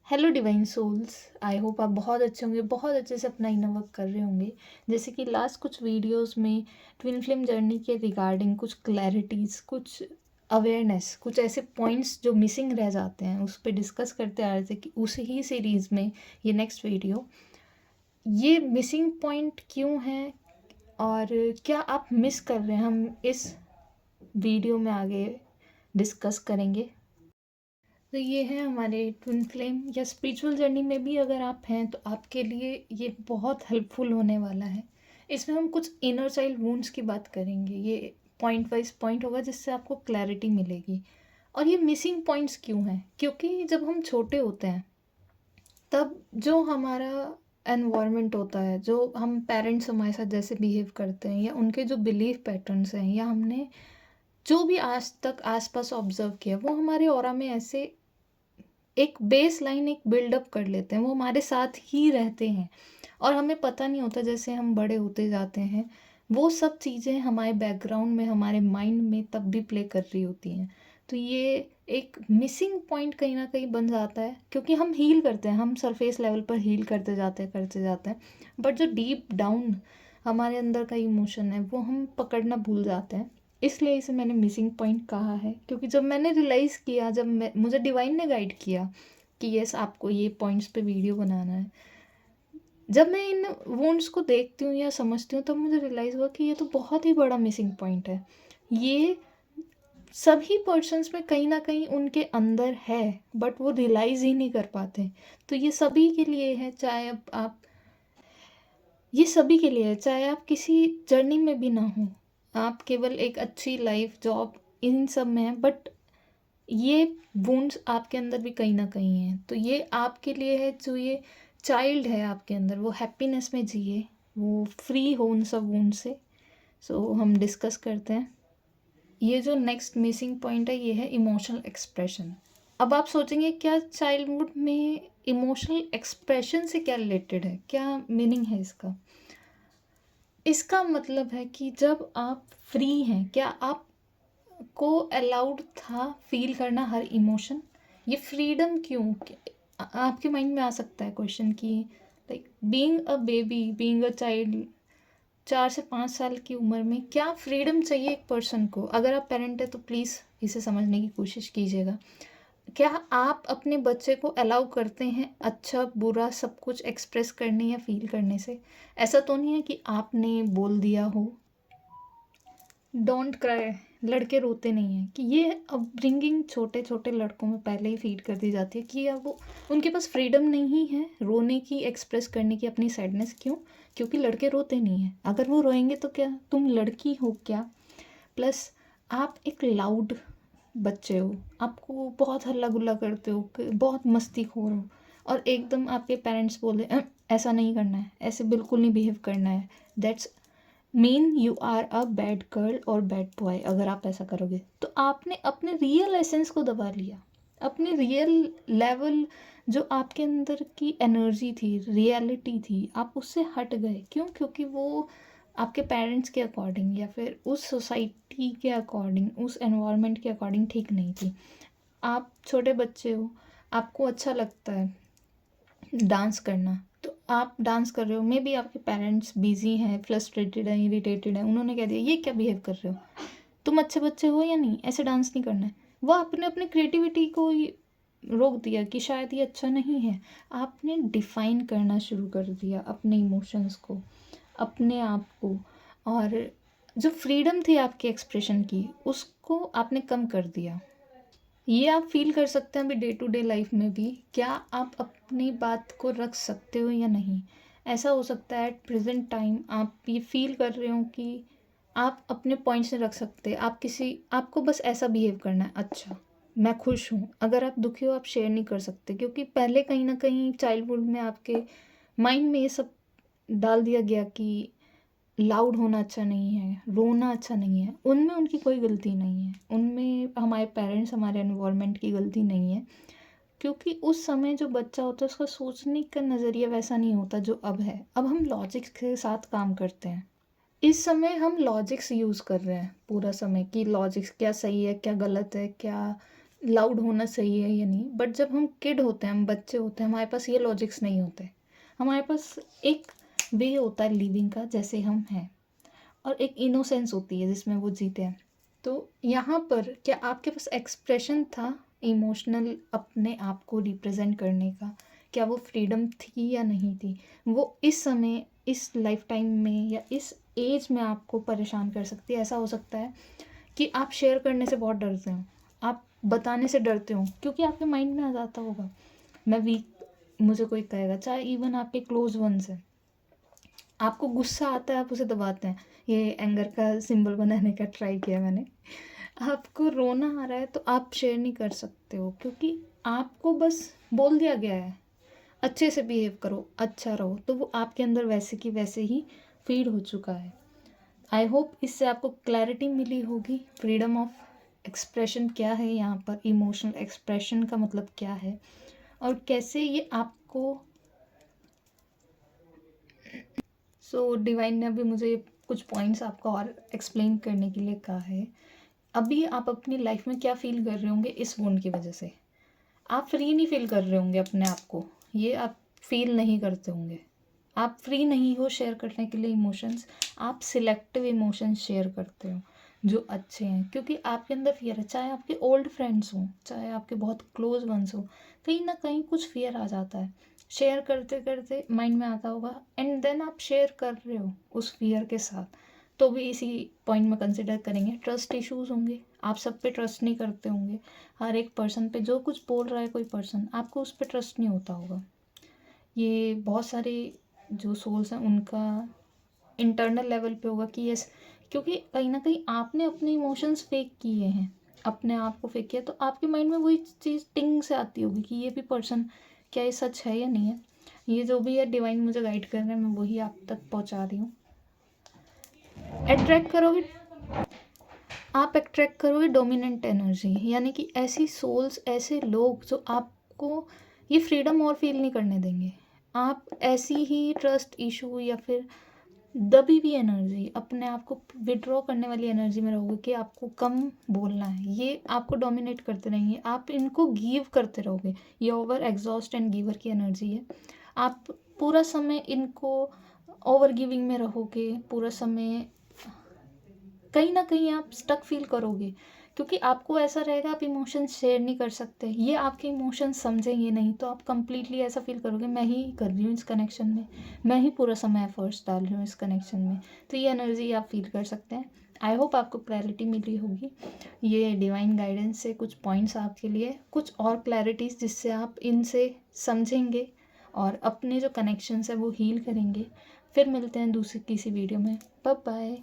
Hello divine souls. I hope आप बहुत अच्छे होंगे, बहुत अच्छे से अपना इनर वर्क कर रहे होंगे। जैसे कि लास्ट कुछ वीडियोस में ट्विन फ्लेम जर्नी के रिगार्डिंग कुछ क्लैरिटीज़, कुछ अवेयरनेस, कुछ ऐसे पॉइंट्स जो मिसिंग रह जाते हैं उस पर डिस्कस करते आ रहे थे कि उस ही सीरीज़ में ये नेक्स्ट वीडियो, ये मिसिंग पॉइंट क्यों है और क्या आप मिस कर रहे हैं, हम इस वीडियो में आगे डिस्कस करेंगे। तो ये है हमारे ट्विन फ्लेम या स्पिरिचुअल जर्नी में भी अगर आप हैं तो आपके लिए ये बहुत हेल्पफुल होने वाला है। इसमें हम कुछ इनर चाइल्ड वुंड्स की बात करेंगे। ये पॉइंट वाइज पॉइंट होगा जिससे आपको क्लैरिटी मिलेगी। और ये मिसिंग पॉइंट्स क्यों हैं? क्योंकि जब हम छोटे होते हैं तब जो हमारा एनवायरनमेंट होता है, जो हम पेरेंट्स हमारे साथ जैसे बिहेव करते हैं या उनके जो बिलीफ पैटर्न्स हैं या हमने जो भी आज तक आसपास ऑब्जर्व किया, वो हमारे ऑरा में ऐसे एक बेस लाइन, एक बिल्डअप कर लेते हैं। वो हमारे साथ ही रहते हैं और हमें पता नहीं होता। जैसे हम बड़े होते जाते हैं वो सब चीज़ें हमारे बैकग्राउंड में, हमारे माइंड में तब भी प्ले कर रही होती हैं। तो ये एक मिसिंग पॉइंट कहीं ना कहीं बन जाता है, क्योंकि हम हील करते हैं, हम सरफेस लेवल पर हील करते जाते हैं, बट जो डीप डाउन हमारे अंदर का इमोशन है वो हम पकड़ना भूल जाते हैं। इसलिए इसे मैंने मिसिंग पॉइंट कहा है, क्योंकि जब मैंने रियलाइज़ किया, जब मुझे डिवाइन ने गाइड किया कि यस आपको ये पॉइंट्स पे वीडियो बनाना है, जब मैं इन वुंड्स को देखती हूँ या समझती हूँ तब मुझे रियलाइज़ हुआ कि ये तो बहुत ही बड़ा मिसिंग पॉइंट है। ये सभी पर्सन्स में कहीं ना कहीं उनके अंदर है, बट वो रियलाइज़ ही नहीं कर पाते। तो ये सभी के लिए है, चाहे अब आप, ये सभी के लिए है, चाहे आप किसी जर्नी में भी ना हो, आप केवल एक अच्छी लाइफ, जॉब, इन सब में हैं, बट ये वुंड्स आपके अंदर भी कहीं ना कहीं हैं। तो ये आपके लिए है, जो ये चाइल्ड है आपके अंदर, वो हैप्पीनेस में जिए, वो फ्री हो उन सब वुंड से। सो हम डिस्कस करते हैं। ये जो नेक्स्ट मिसिंग पॉइंट है ये है इमोशनल एक्सप्रेशन। अब आप सोचेंगे क्या चाइल्डहुड में इमोशनल एक्सप्रेशन से क्या रिलेटेड है, क्या मीनिंग है इसका? इसका मतलब है कि जब आप फ्री हैं, क्या आप को अलाउड था फील करना हर इमोशन? ये फ्रीडम क्यों? आपके माइंड में आ सकता है क्वेश्चन कि like being a baby, being a child, 4 से 5 साल की उम्र में क्या फ्रीडम चाहिए एक पर्सन को? अगर आप पेरेंट है तो प्लीज़ इसे समझने की कोशिश कीजिएगा। क्या आप अपने बच्चे को अलाउ करते हैं अच्छा बुरा सब कुछ एक्सप्रेस करने या फील करने से? ऐसा तो नहीं है कि आपने बोल दिया हो डोंट क्राई, लड़के रोते नहीं हैं, कि ये अपब्रिंगिंग छोटे छोटे लड़कों में पहले ही फीड कर दी जाती है कि अब वो, उनके पास फ्रीडम नहीं है रोने की, एक्सप्रेस करने की अपनी सैडनेस। क्यों? क्योंकि लड़के रोते नहीं हैं। अगर वो रोएंगे तो क्या तुम लड़की हो क्या? प्लस आप एक लाउड बच्चे हो, आपको बहुत हल्ला गुल्ला करते हो, बहुत मस्तीखोर हो, और एकदम आपके पेरेंट्स बोले ऐसा नहीं करना है, ऐसे बिल्कुल नहीं बिहेव करना है, that's mean you are a bad girl और बैड बॉय। अगर आप ऐसा करोगे तो आपने अपने रियल एसेंस को दबा लिया, अपने रियल लेवल, जो आपके अंदर की एनर्जी थी, रियलिटी थी, आप उससे हट गए। क्यों? क्योंकि वो आपके पेरेंट्स के अकॉर्डिंग या फिर उस सोसाइटी के अकॉर्डिंग, उस एनवायरनमेंट के अकॉर्डिंग ठीक नहीं थी। आप छोटे बच्चे हो, आपको अच्छा लगता है डांस करना, तो आप डांस कर रहे हो, मे बी आपके पेरेंट्स बिजी हैं, फ्रस्ट्रेटेड हैं, इरिटेटेड हैं, उन्होंने कह दिया ये क्या बिहेव कर रहे हो, तुम अच्छे बच्चे हो या नहीं, ऐसे डांस नहीं करना है। वो आपने अपने क्रिएटिविटी को ही रोक दिया कि शायद ये अच्छा नहीं है। आपने डिफाइन करना शुरू कर दिया अपने इमोशंस को, अपने आप को, और जो फ्रीडम थी आपके एक्सप्रेशन की उसको आपने कम कर दिया। ये आप फील कर सकते हैं अभी डे टू डे लाइफ में भी, क्या आप अपनी बात को रख सकते हो या नहीं? ऐसा हो सकता है एट प्रेजेंट टाइम आप ये फील कर रहे हो कि आप अपने पॉइंट्स नहीं रख सकते, आप किसी, आपको बस ऐसा बिहेव करना है, अच्छा मैं खुश हूँ। अगर आप दुखी हो आप शेयर नहीं कर सकते, क्योंकि पहले कहीं ना कहीं चाइल्डहुड में आपके माइंड में ये सब डाल दिया गया कि लाउड होना अच्छा नहीं है, रोना अच्छा नहीं है। उनमें उनकी कोई गलती नहीं है, उनमें हमारे पेरेंट्स, हमारे एनवायरनमेंट की गलती नहीं है, क्योंकि उस समय जो बच्चा होता है उसका सोचने का नज़रिया वैसा नहीं होता जो अब है। अब हम लॉजिक्स के साथ काम करते हैं। इस समय हम लॉजिक्स यूज़ कर रहे हैं पूरा समय, कि लॉजिक्स क्या सही है क्या गलत है, क्या लाउड होना सही है या नहीं, बट जब हम किड होते हैं, हम बच्चे होते हैं, हमारे पास ये लॉजिक्स नहीं होते। हमारे पास एक वे होता है लिविंग का, जैसे हम हैं, और एक इनोसेंस होती है जिसमें वो जीते हैं। तो यहाँ पर क्या आपके पास एक्सप्रेशन था इमोशनल अपने आप को रिप्रेजेंट करने का? क्या वो फ्रीडम थी या नहीं थी? वो इस समय, इस लाइफ टाइम में या इस एज में आपको परेशान कर सकती है। ऐसा हो सकता है कि आप शेयर करने से बहुत डरते हो, आप बताने से डरते हो, क्योंकि आपके माइंड में आ जाता होगा मैं वीक, मुझे कोई कहेगा, चाहे इवन आपके क्लोज वंस हैं, आपको गुस्सा आता है, आप उसे दबाते हैं। ये एंगर का सिंबल बनाने का ट्राई किया मैंने। आपको रोना आ रहा है तो आप शेयर नहीं कर सकते हो, क्योंकि आपको बस बोल दिया गया है अच्छे से बिहेव करो, अच्छा रहो, तो वो आपके अंदर वैसे की वैसे ही फीड हो चुका है। आई होप इससे आपको क्लैरिटी मिली होगी। फ्रीडम ऑफ एक्सप्रेशन क्या है यहाँ पर, इमोशनल एक्सप्रेशन का मतलब क्या है, और कैसे ये आपको डिवाइन ने अभी मुझे कुछ पॉइंट्स आपको और एक्सप्लेन करने के लिए कहा है। अभी आप अपनी लाइफ में क्या फील कर रहे होंगे इस वुंड की वजह से? आप फ्री नहीं फील कर रहे होंगे अपने आप को, ये आप फील नहीं करते होंगे। आप फ्री नहीं हो शेयर करने के लिए इमोशंस, आप सिलेक्टिव इमोशंस शेयर करते हो जो अच्छे हैं, क्योंकि आपके अंदर फियर है। चाहे आपके ओल्ड फ्रेंड्स हों, चाहे आपके बहुत क्लोज वंस हो, कहीं ना कहीं कुछ फियर आ जाता है। शेयर करते करते माइंड में आता होगा, एंड देन आप शेयर कर रहे हो उस फियर के साथ, तो भी इसी पॉइंट में कंसिडर करेंगे ट्रस्ट इश्यूज होंगे। आप सब पे ट्रस्ट नहीं करते होंगे, हर एक पर्सन पे जो कुछ बोल रहा है कोई पर्सन, आपको उस पर ट्रस्ट नहीं होता होगा। ये बहुत सारे जो सोल्स हैं उनका इंटरनल लेवल पे होगा कि यस, क्योंकि कहीं ना कहीं आपने अपने इमोशंस फेक किए हैं, अपने आप को फेक किया, तो आपके माइंड में वही चीज़ टिंग से आती होगी कि ये भी पर्सन, क्या ये सच है या नहीं है। ये जो भी है डिवाइन मुझे गाइड कर रहे हैं, मैं वही आप तक पहुंचा रही हूँ। अट्रैक्ट करोगे, आप अट्रैक्ट करोगे डोमिनेंट एनर्जी, यानी कि ऐसी सोल्स, ऐसे लोग जो आपको ये फ्रीडम और फील नहीं करने देंगे। आप ऐसी ही ट्रस्ट इशू या फिर दबी हुई एनर्जी, अपने आप को विड्रॉ करने वाली एनर्जी में रहोगे कि आपको कम बोलना है, ये आपको डोमिनेट करते रहेंगे, आप इनको गिव करते रहोगे। ये ओवर एग्जॉस्ट एंड गिवर की एनर्जी है। आप पूरा समय इनको ओवर गिविंग में रहोगे, पूरा समय कहीं ना कहीं आप स्टक फील करोगे, क्योंकि आपको ऐसा रहेगा आप इमोशंस शेयर नहीं कर सकते, ये आपके इमोशंस समझेंगे नहीं, तो आप कंप्लीटली ऐसा फील करोगे मैं ही कर रही हूँ इस कनेक्शन में, मैं ही पूरा समय एफर्ट्स डाल रही हूँ इस कनेक्शन में। तो ये एनर्जी आप फील कर सकते हैं। आई होप आपको क्लैरिटी मिली होगी। ये डिवाइन गाइडेंस से कुछ पॉइंट्स आपके लिए, कुछ और क्लैरिटीज़ जिससे आप इनसे समझेंगे और अपने जो कनेक्शंस है वो हील करेंगे। फिर मिलते हैं दूसरी किसी वीडियो में। Bye bye.